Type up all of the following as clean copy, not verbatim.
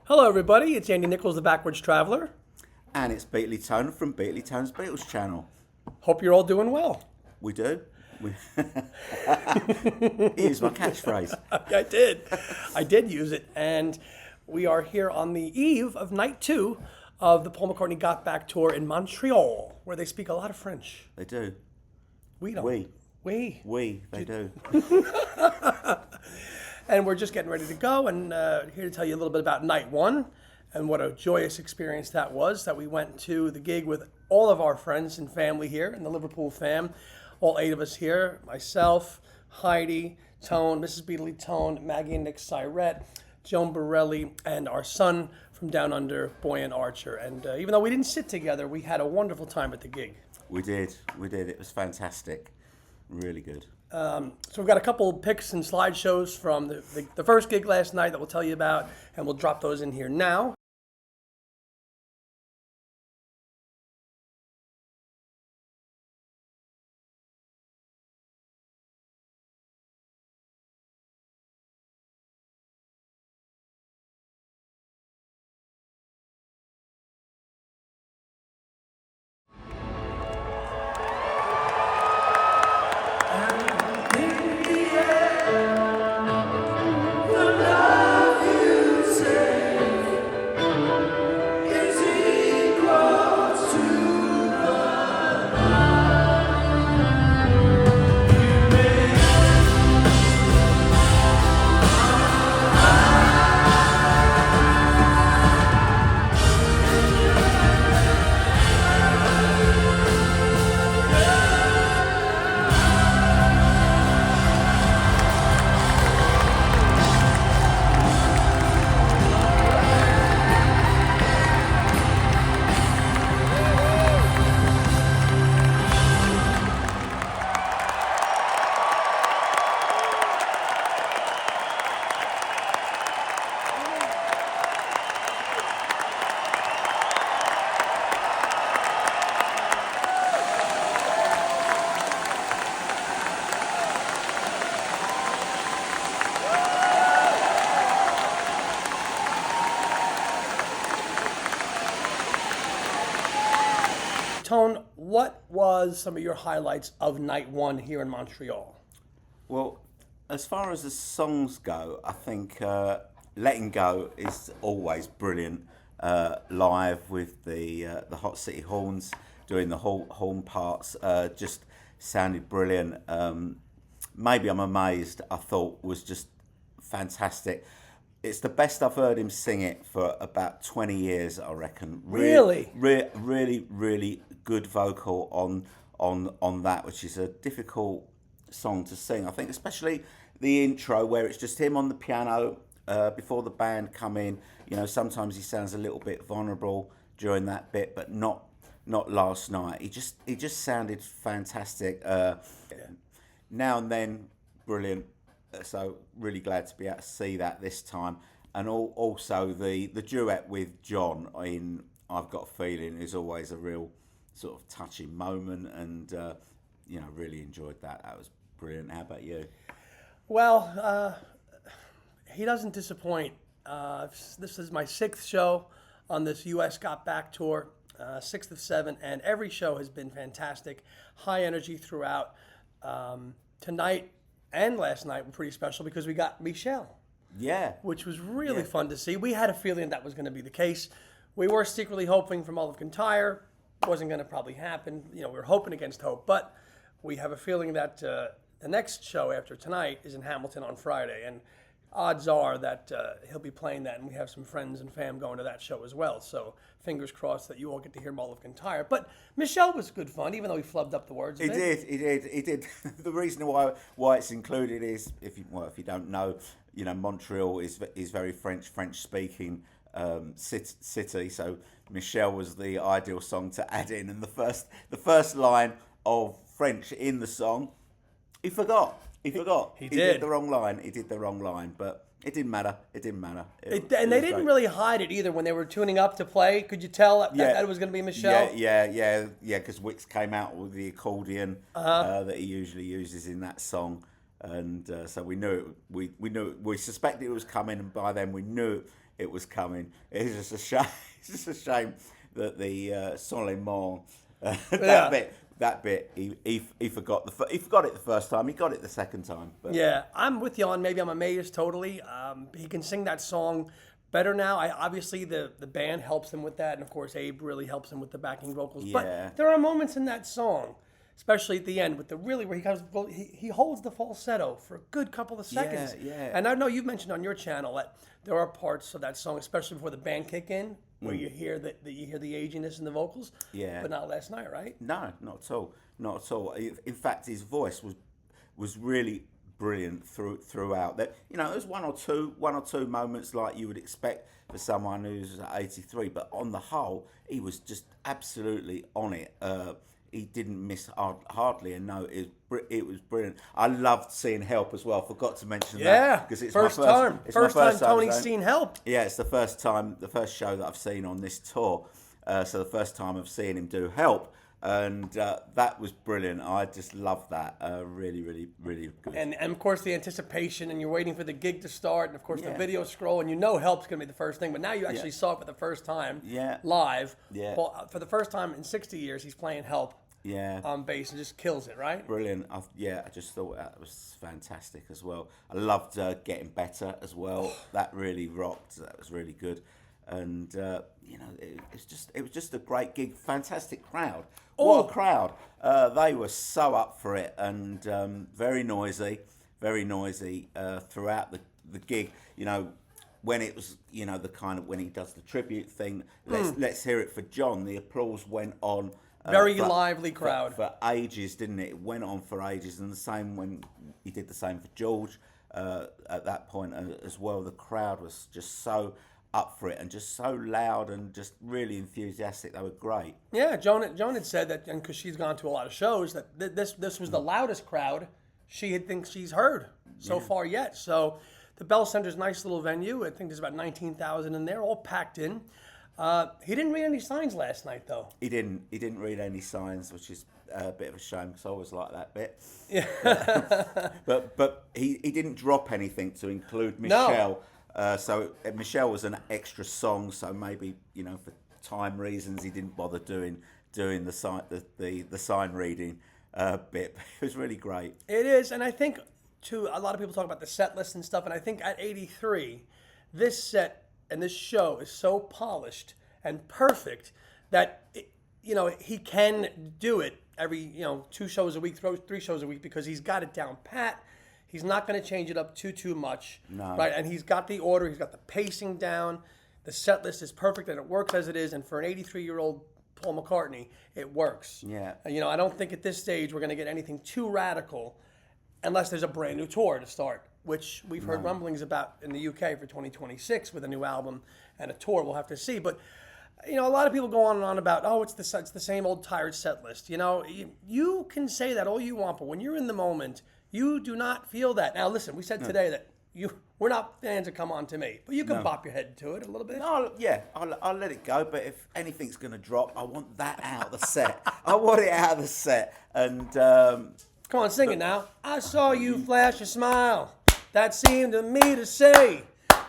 Hello, everybody. It's Andy Nichols, the Backwards Traveler. And it's Beatley Tone from Beatley Tone's Beatles channel. Hope you're all doing well. We do. Here's my catchphrase. I did. I did use it. And we are here on the eve of night 2 of the Paul McCartney Got Back tour in Montreal, where they speak a lot of French. They do. We don't. They do. And we're just getting ready to go and here to tell you a little bit about night 1 and what a joyous experience that was, that we went to the gig with all of our friends and family here in the Liverpool fam, all 8 of us here, myself, Heidi, Tone, Mrs. Beatley Tone, Maggie and Nick Cyrette, Joan Borelli, and our son from down under, Boyan Archer. And even though we didn't sit together, we had a wonderful time at the gig. We did. It was fantastic. Really good. So we've got a couple pics and slideshows from the first gig last night that we'll tell you about, and we'll drop those in here now. Tone, what was some of your highlights of night 1 here in Montreal? Well, as far as the songs go, I think Letting Go is always brilliant. Live with the Hot City Horns doing the horn parts just sounded brilliant. Maybe I'm Amazed, I thought was just fantastic. It's the best I've heard him sing it for about 20 years, I reckon. Really? Really good vocal on that, which is a difficult song to sing. I think especially the intro where it's just him on the piano before the band come in. You know, sometimes he sounds a little bit vulnerable during that bit, but not last night. He just sounded fantastic. Now and then, brilliant. So really glad to be able to see that this time, and also the duet with John in "I've Got a Feeling" is always a real sort of touching moment, and really enjoyed that. That was brilliant. How about you? Well, he doesn't disappoint. This is my 6th show on this U.S. Got Back tour, 6th of 7, and every show has been fantastic. High energy throughout. Tonight and last night were pretty special because we got Michelle. Yeah. Which was really fun to see. We had a feeling that was going to be the case. We were secretly hoping from Olive Kintyre. Wasn't going to probably happen. You know, we were hoping against hope. But we have a feeling that the next show after tonight is in Hamilton on Friday. And odds are that he'll be playing that. And we have some friends and fam going to that show as well. So fingers crossed that you all get to hear Olive Kintyre. But Michelle was good fun, even though he flubbed up the words a bit. He did. The reason why it's included is, if you don't know, Montreal is very French speaking city. So Michelle was the ideal song to add in, and the first line of French in the song, he forgot. He did the wrong line, but it didn't matter. And they didn't really hide it either when they were tuning up to play. Could you tell that it was going to be Michelle? Yeah. Because Wicks came out with the accordion that he usually uses in that song, and so we knew it. We suspected it was coming, and by then we knew it was coming. It's just a shame. It's just a shame that the Soleimon, that bit, he forgot he forgot it the first time. He got it the second time. But. Yeah, I'm with you on maybe I'm amazed totally. He can sing that song better now. Obviously the band helps him with that, and of course Abe really helps him with the backing vocals. Yeah. But there are moments in that song, especially at the end, with the really where he holds the falsetto for a good couple of seconds. Yeah. And I know you've mentioned on your channel that there are parts of that song, especially before the band kick in, where you hear the aginess in the vocals. Yeah. But not last night, right? No, not at all. Not at all. In fact, his voice was really brilliant throughout. That there's one or two moments like you would expect for someone who's 83, but on the whole, he was just absolutely on it. He didn't miss hardly a note. It was brilliant. I loved seeing Help as well. Forgot to mention that because it's first my time. It's first my time Tony's seen Help. Yeah, it's the first show that I've seen on this tour. So the first time I've seen him do Help. And that was brilliant. I just loved that. Really, really, really good. And of course the anticipation, and you're waiting for the gig to start, and of course the Yeah. video scroll, and Help's going to be the first thing. But now you actually saw it for the first time live. Yeah. Well, for the first time in 60 years, he's playing Help on bass and just kills it, right? Brilliant. I just thought that was fantastic as well. I loved Getting Better as well. That really rocked. That was really good. And it was just a great gig. Fantastic crowd. What a crowd! They were so up for it, and very noisy throughout the gig. When it was the kind of when he does the tribute thing. Let's hear it for John. The applause went on. Very lively crowd for ages, didn't it? It went on for ages, and the same when he did the same for George at that point as well. The crowd was just so up for it and just so loud and just really enthusiastic. They were great. Yeah, Joan had said that, and because she's gone to a lot of shows, that this was the loudest crowd thinks she's heard so far yet. So the Bell Center's a nice little venue. I think there's about 19,000 in there, all packed in. He didn't read any signs last night, though. He didn't read any signs, which is a bit of a shame because I always like that bit. Yeah. but he didn't drop anything to include Michelle. No. So Michelle was an extra song, so maybe for time reasons he didn't bother doing the sign reading bit. It was really great. It is, and I think too a lot of people talk about the set list and stuff, and I think at 83, this set and this show is so polished and perfect that he can do it every 2 shows a week, 3 shows a week because he's got it down pat. He's not going to change it up too much, right? And he's got the order, he's got the pacing down. The set list is perfect, and it works as it is. And for an 83-year-old Paul McCartney, it works. Yeah. I don't think at this stage we're going to get anything too radical, unless there's a brand new tour to start, which we've heard rumblings about in the UK for 2026 with a new album and a tour. We'll have to see, but. A lot of people go on and on about, it's the same old tired set list. You can say that all you want, but when you're in the moment, you do not feel that. Now, listen, we said today that we're not fans of Come On To Me, but you can bop your head to it a little bit. No, I'll let it go, but if anything's going to drop, I want that out of the set. I want it out of the set. And come on, sing it now. I saw you flash a smile. That seemed to me to say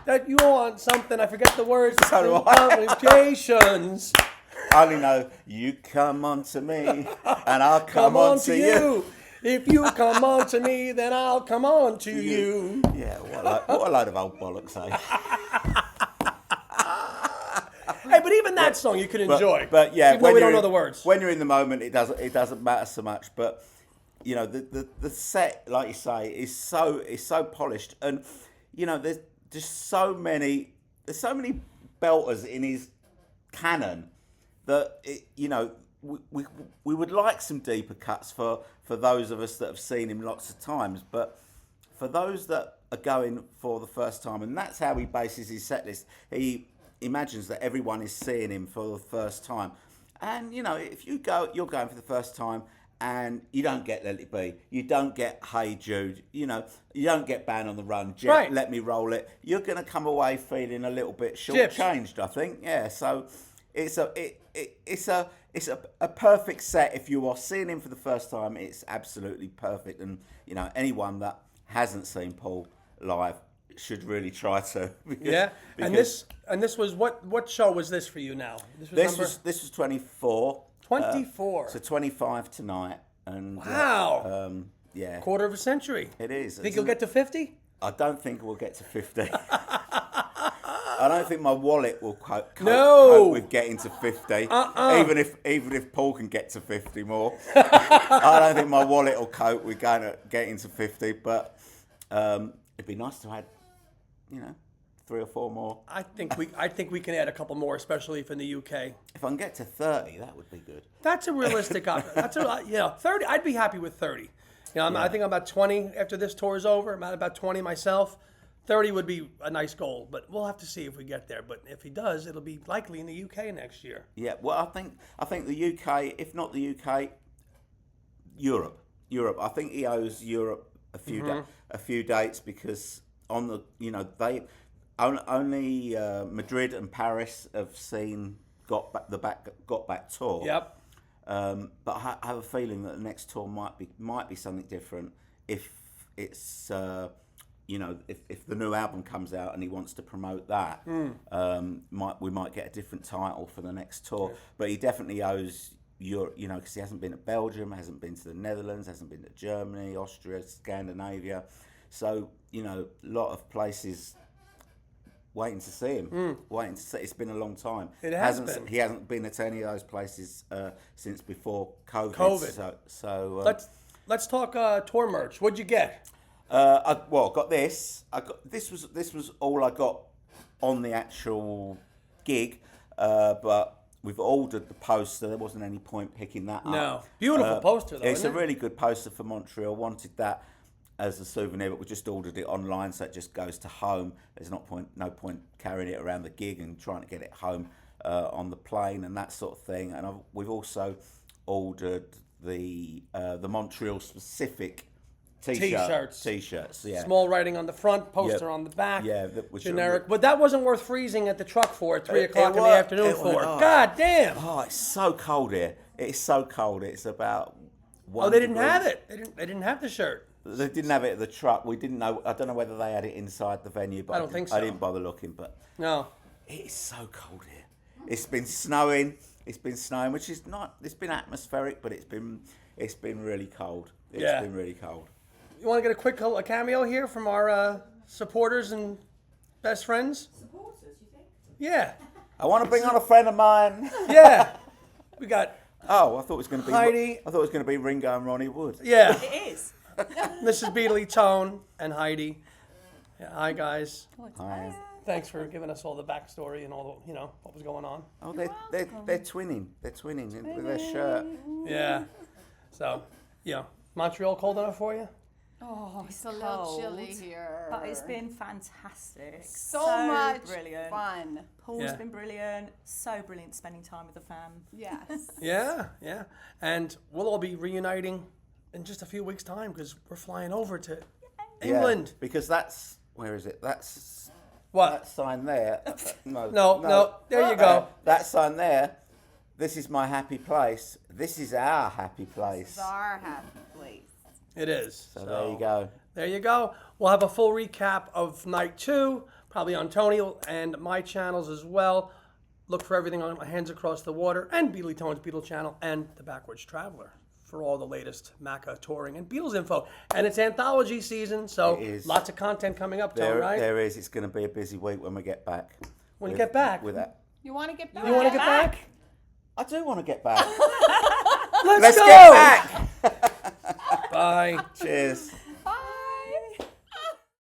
that you want something. I forget the words. So do Complications. I only know you come on to me, and I'll come on to you. If you come on to me, then I'll come on to you. Yeah, what a load of old bollocks, eh? Hey, but even that song you can enjoy. But yeah, even though we don't know the words. When you're in the moment, it doesn't matter so much. But the set, like you say, is so polished, and there's just so many belters in his canon that we would like some deeper cuts for those of us that have seen him lots of times, but for those that are going for the first time, and that's how he bases his set list. He imagines that everyone is seeing him for the first time, and if you're going for the first time. And you don't get Let It Be. You don't get Hey Jude. You don't get Band on the Run. Jet, right. Let Me Roll It. You're going to come away feeling a little bit shortchanged, I think. Yeah. So it's a perfect set. If you are seeing him for the first time, it's absolutely perfect. And anyone that hasn't seen Paul live, should really try to. Because, Yeah, and this was what show was this for you now? This was 24. 24. So 25 tonight, and Wow. yeah, Quarter of a century. it is. Think you'll get to 50? I don't think we'll get to 50. I don't think my wallet will cope with getting to 50. Even if Paul can get to 50 more, I don't think my wallet will cope with getting to 50. But it'd be nice to add, 3 or 4 more. I think we can add a couple more, especially if in the UK. If I can get to 30, that would be good. That's a realistic option. 30. I'd be happy with 30. I think I'm about 20 after this tour is over. I'm at about 20 myself. 30 would be a nice goal, but we'll have to see if we get there. But if he does, it'll be likely in the UK next year. Yeah, well, I think the UK, if not the UK, Europe. I think he owes Europe a few dates because on the they only Madrid and Paris have seen got back tour. Yep. But I have a feeling that the next tour might be something different if it's if the new album comes out and he wants to promote that. We might get a different title for the next tour. Yeah. But he definitely owes Europe, because he hasn't been to Belgium, hasn't been to the Netherlands, hasn't been to Germany, Austria, Scandinavia. So a lot of places waiting to see him. Waiting to see. It's been a long time. It has been. He hasn't been to any of those places since before COVID. So let's talk tour merch. What'd you get? I got this. This was all I got on the actual gig, but we've ordered the poster. There wasn't any point picking that up. No, beautiful poster though. It's a really good poster for Montreal. Wanted that as a souvenir, but we just ordered it online, so it just goes to home. There's no point carrying it around the gig and trying to get it home on the plane and that sort of thing. And we've also ordered the Montreal specific T-shirts, yeah. Small writing on the front, poster on the back. Yeah, generic. But that wasn't worth freezing at the truck for at 3 o'clock in the afternoon for. God damn! Oh, it's so cold here. It's so cold. It's about 1 they didn't degree. have it. They didn't have the shirt. They didn't have it at the truck. We didn't know. I don't know whether they had it inside the venue, but I don't think so. I didn't bother looking. But no, it's so cold here. It's been snowing, which is not. It's been atmospheric, but it's been really cold. It's been really cold. You want to get a quick cameo here from our supporters and best friends? Supporters, you think? Yeah. I want to bring on a friend of mine. Yeah. We got. Oh, I thought it was going to be Heidi. I thought it was going to be Ringo and Ronnie Wood. Yeah. It is. This is Beatley Tone and Heidi. Yeah, hi guys. Hi. Thanks for giving us all the backstory and all the, what was going on. Oh, they're twinning. They're twinning with their shirt. Yeah. So, Montreal cold enough for you? Oh, It's a little chilly here. But it's been fantastic. So much brilliant. fun. Paul's been brilliant. So brilliant spending time with the fam. Yes. Yeah. And we'll all be reuniting in just a few weeks' time because we're flying over to England. Yeah, because where is it? That's What? that sign there. No. There you go. That sign there. This is my happy place. This is our happy place. It's our happy place. It is. So there you go. There you go. We'll have a full recap of night 2, probably on Tony and my channels as well. Look for everything on Hands Across the Water and Beatley Tone's Beatle channel and The Backwards Traveler for all the latest Macca touring and Beatles info. And it's anthology season, so lots of content coming up, Tone, right? There is. It's going to be a busy week when we get back. When you get back? With that. You want to get back? You want to get back? I do want to get back. Let's go! Get back. Bye. Cheers.